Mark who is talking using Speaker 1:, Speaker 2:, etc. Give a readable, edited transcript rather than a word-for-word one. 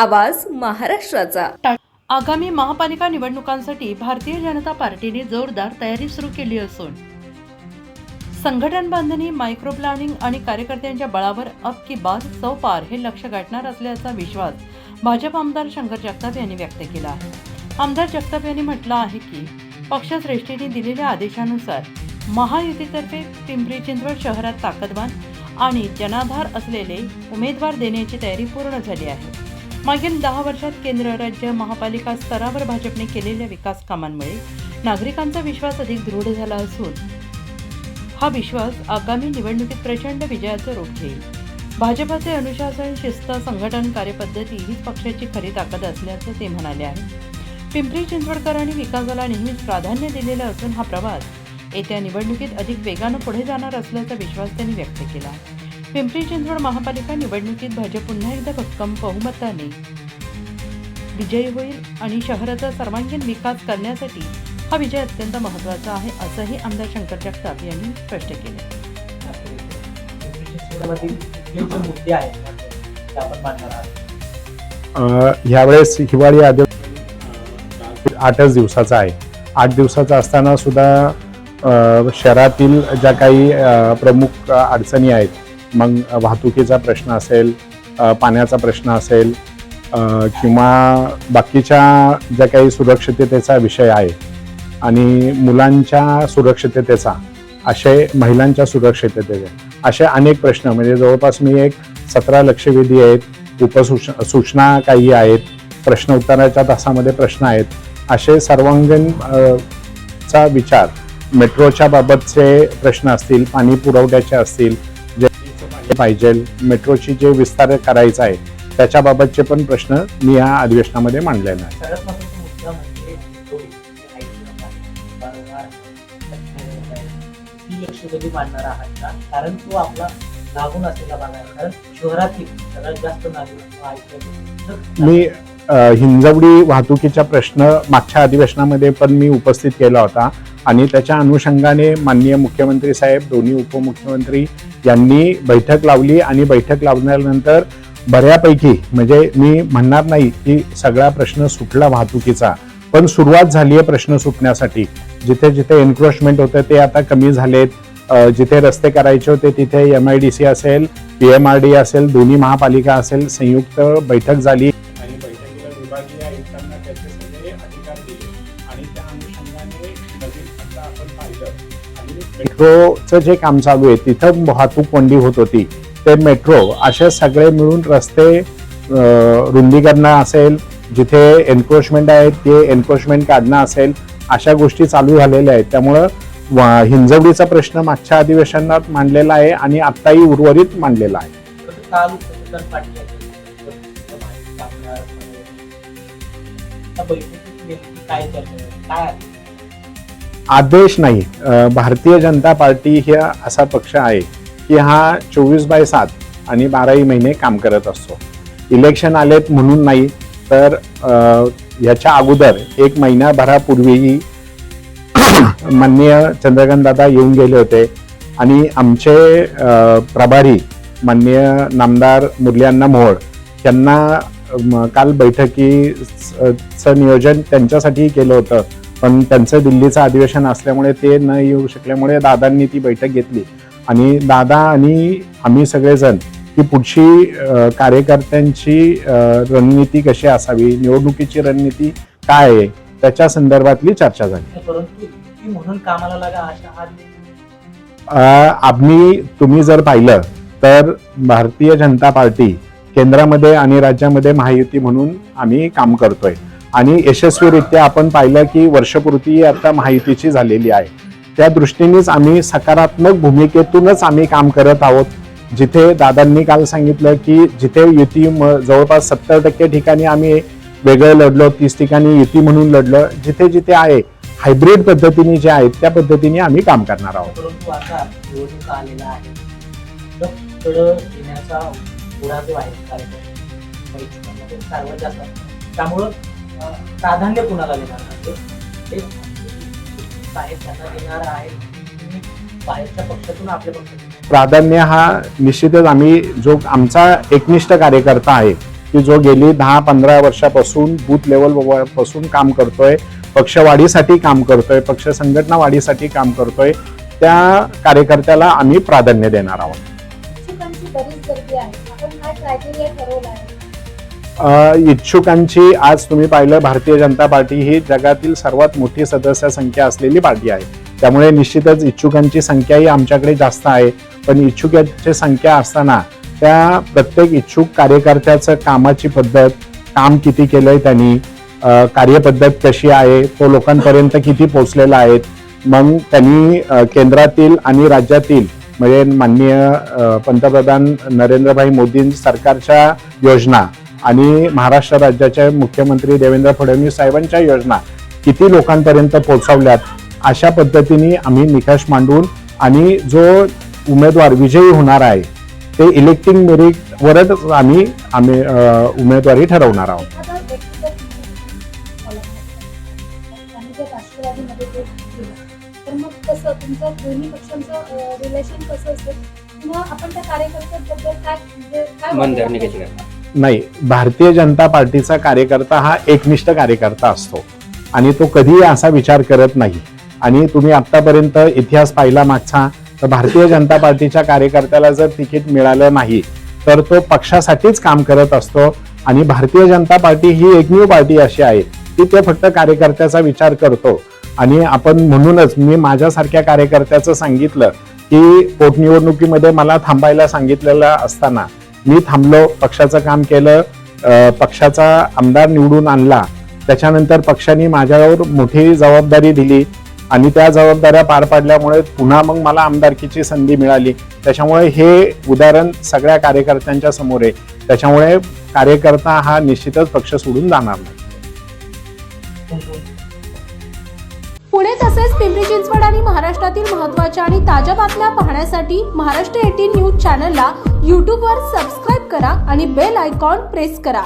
Speaker 1: आवाज महाराष्ट्राचा।
Speaker 2: आगामी महापालिका निवडणुकांसाठी भारतीय जनता पार्टीने जोरदार तयारी सुरू केली असून संघटन बांधणी, मायक्रो प्लॅनिंग आणि कार्यकर्त्यांच्या बळावर अब की बात सौ पार हे लक्ष्य गाठणार असल्याचा विश्वास भाजप आमदार शंकर जगताप यांनी व्यक्त केला आहे। आमदार जगताप यांनी म्हटलं आहे की पक्षश्रेष्ठींनी दिलेल्या आदेशानुसार महायुतीतर्फे पिंपरी चिंचवड शहरात ताकदवान आणि जनाधार असलेले उमेदवार देण्याची तयारी पूर्ण झाली आहे। मागील 10 वर्षात केंद्र, राज्य, महापालिका स्तरावर भाजपने केलेल्या विकास कामांमुळे नागरिकांचा विश्वास अधिक दृढ झाला असून हा विश्वास आगामी निवडणुकीत प्रचंड विजयाचं रूप घेईल। भाजपचे अनुशासन, शिस्त, संघटन, कार्यपद्धती हीच पक्षाची खरी ताकद असल्याचं ते म्हणाले आहे। पिंपरी चिंचवडकरांनी विकासाला नेहमीच प्राधान्य दिलेलं असून हा प्रवास येत्या निवडणुकीत अधिक वेगानं पुढे जाणार असल्याचा विश्वास त्यांनी व्यक्त केला। पिंपरी चिंचवड महापालिका निवडणुकीत भाजप पुन्हा एकदा भक्कम बहुमताने विजयी होईल आणि शहराचा सर्वांगीण विकास करण्यासाठी हा विजय अत्यंत महत्त्वाचा आहे, असंही आमदार शंकर जगताप यांनी स्पष्ट केले।
Speaker 3: यावेळेस हिवाळी आदेश 8च दिवसाचा आहे। 8 दिवसाचा असताना सुद्धा शहरातील ज्या काही प्रमुख अडचणी आहेत, मग वाहतुकीचा प्रश्न असेल, पाण्याचा प्रश्न असेल किंवा बाकीच्या ज्या काही सुरक्षिततेचा विषय आहे आणि मुलांच्या सुरक्षिततेचा, असे महिलांच्या सुरक्षिततेचे असे अनेक प्रश्न, म्हणजे जवळपास मी एक 17 लक्षवेधी आहेत, उपसूचना काही आहेत, प्रश्न उत्तराच्या तासामध्ये प्रश्न आहेत, असे सर्वांगीण चा विचार, मेट्रोच्या बाबतचे प्रश्न असतील, पाणी पुरवठ्याचे असतील, जे पाहिजे, मेट्रोची जे विस्तार करायचा आहे त्याच्याबाबतचे पण प्रश्न मी या अधिवेशनामध्ये मांडलेले आहे।
Speaker 4: कारण तो आपला लागून असलेला भाग आहे, कारण शहरातील सगळ्यात जास्त नागरिक
Speaker 3: मी हिंजवडी वाहतुकीचा प्रश्न मागच्या अधिवेशनामध्ये पण मी उपस्थित केला होता आणि त्याच्या अनुषंगाने माननीय मुख्यमंत्री साहेब, दोन्ही उपमुख्यमंत्री यांनी बैठक लावली आणि बैठक लावल्यानंतर बऱ्यापैकी, म्हणजे मी म्हणणार नाही की सगळा प्रश्न सुटला वाहतुकीचा, पण सुरुवात झाली आहे प्रश्न सुटण्यासाठी। जिथे जिथे एन्क्रोचमेंट होतं ते आता कमी झालेत, जिथे रस्ते करायचे होते तिथे MIDC असेल, PMRD असेल, दोन्ही महापालिका असेल, संयुक्त बैठक झाली आणि बैठकीला विभागीय आयुक्तांना त्याचे सगळे अधिकार दिले आणि त्या अनुषंगाने नवीन आता आपण पाहिलं आणि मेट्रोचं जे काम चालू आहे तिथं वाहतूक कोंडी होत होती, ते मेट्रो असे सगळे मिळून रस्ते रुंदीकरण असेल, जिथे एन्क्रोचमेंट आहे ते एन्क्रोचमेंट काढणं असेल, अशा गोष्टी चालू झालेल्या आहेत। त्यामुळं हिंजवडीचा प्रश्न मागच्या अधिवेशनात मांडलेला आहे आणि आत्ताही उर्वरित मांडलेला आहे। आदेश नाही, भारतीय जनता पार्टी ही असा पक्ष आहे की हा 24/7 आणि 12ही महिने काम करत असतो। इलेक्शन आलेत म्हणून नाही, तर याच्या अगोदर 1 महिन्याभरापूर्वीही माननीय चंद्रकांत दादा येऊन गेले होते आणि आमचे प्रभारी माननीय नामदार मुरलीअण्णा मोहोळ यांना काल बैठकीचं नियोजन त्यांच्यासाठी केलं होतं, पण त्यांचं दिल्लीचं अधिवेशन असल्यामुळे ते न येऊ शकल्यामुळे दादांनी ती बैठक घेतली आणि दादा आणि आम्ही सगळेजण की पुढची कार्यकर्त्यांची रणनीती कशी असावी, निवडणुकीची रणनीती काय आहे त्याच्या संदर्भातली चर्चा झाली।
Speaker 4: परंतु म्हणून कामाला लागा
Speaker 3: आम्ही, तुम्ही जर पाहिलं तर भारतीय जनता पार्टी केंद्रामध्ये आणि राज्यामध्ये महायुती म्हणून आम्ही काम करतोय आणि यशस्वीरित्या आपण पाहिलं की वर्षपूर्ती आता महायुतीची झालेली आहे। त्या दृष्टीनेच आम्ही सकारात्मक भूमिकेतूनच आम्ही काम करत आहोत। जिथे दादांनी काल सांगितलं की जिथे युती जवळपास 70% ठिकाणी आम्ही वेगळं लढलो, 30 ठिकाणी युती म्हणून लढलो, जिथे जिथे आहे हायब्रिड पद्धतीने जे आहेत त्या पद्धतीने आम्ही काम करणार आहोत।
Speaker 4: परंतु आता निवडणूक आलेला आहे, तर येण्याचा पुढा जो आहे कार्यक्रम सर्वात जास्त, त्यामुळं प्राधान्य कुणाला देणार आहे, बाहेरच्या पक्षातून आपल्या पक्षातून
Speaker 3: प्राधान्य हा निश्चितच आम्ही जो आमचा एकनिष्ठ कार्यकर्ता आहे की जो गेली 10-15 वर्षापासून बूथ लेवल पासून काम करतोय, पक्षवाढीसाठी काम करतोय, पक्ष संघटना वाढीसाठी काम करतोय, त्या कार्यकर्त्याला आम्ही प्राधान्य देणार आहोत.
Speaker 5: इच्छुकांची बरीच गर्दी आहे. आपण काय क्रायटेरिया ठरवला आहे?
Speaker 3: इच्छुकांची आज तुम्ही पाहिलं, भारतीय जनता पार्टी ही जगातील सर्वात मोठी सदस्य संख्या असलेली पार्टी आहे. त्यामुळे निश्चितच इच्छुकांची संख्याही आमच्याकडे जास्त आहे. पण इच्छुकांची संख्या असताना त्या प्रत्येक इच्छुक कार्यकर्त्याचं कामाची पद्धत, काम किती केलंय त्यांनी, कार्यपद्धत कशी आहे, तो लोकांपर्यंत किती पोहोचलेला आहे, मग त्यांनी केंद्रातील आणि राज्यातील म्हणजे माननीय पंतप्रधान नरेंद्रभाई मोदी सरकारच्या योजना आणि महाराष्ट्र राज्याचे मुख्यमंत्री देवेंद्र फडणवीस साहेबांच्या योजना किती लोकांपर्यंत पोहोचवल्यात, अशा पद्धतीने आम्ही निकष मांडून आणि जो उमेदवार विजयी होणार आहे ते इलेक्टिंग मेरिटवरच आम्ही उमेदवारी ठरवणार आहोत.
Speaker 5: एखादा व्यक्तिगत आणि जर राष्ट्रवादीमध्ये ते गेलं, तर मग कसं तुमचं दोन्ही पक्षांचं रिलेशन कसं असेल किंवा आपण त्या कार्यकर्त्यांबद्दल काय म्हणजे काय
Speaker 6: मनधरणी कशी करणार?
Speaker 3: नाही, भारतीय जनता पार्टीचा कार्यकर्ता हा एकनिष्ठ कार्यकर्ता असतो आणि तो कधीही असा विचार करत नाही. आणि तुम्ही आतापर्यंत इतिहास पाहिला मागचा, तर भारतीय जनता पार्टीच्या कार्यकर्त्याला जर तिकीट मिळालं नाही तर तो पक्षासाठीच काम करत असतो. आणि भारतीय जनता पार्टी ही एकमेव पार्टी अशी आहे की ते फक्त कार्यकर्त्याचा विचार करतो. आणि आपण म्हणूनच मी माझ्यासारख्या कार्यकर्त्याचं सांगितलं की पोटनिवडणुकीमध्ये मला थांबायला सांगितलेलं असताना मी थांबलो, पक्षाचं काम केलं, पक्षाचा आमदार निवडून आणला. त्याच्यानंतर पक्षाने माझ्यावर मोठी जबाबदारी दिली आणि त्या जबाबदाऱ्या पार पाडल्यामुळे पुन्हा मग मला आमदारकीची संधी मिळाली. त्याच्यामुळे हे उदाहरण सगळ्या कार्यकर्त्यांच्या समोर आहे. त्याच्यामुळे कार्यकर्ता हा निश्चितच पक्ष सोडून जाणार नाही.
Speaker 7: पुणे तसेच पिंपरी चिंचवड आणि महाराष्ट्रातील महत्त्वाच्या आणि ताज्या बातम्या पाहण्यासाठी महाराष्ट्र 18 न्यूज चॅनलला यूट्यूबवर सबस्क्राईब करा आणि बेल आयकॉन प्रेस करा.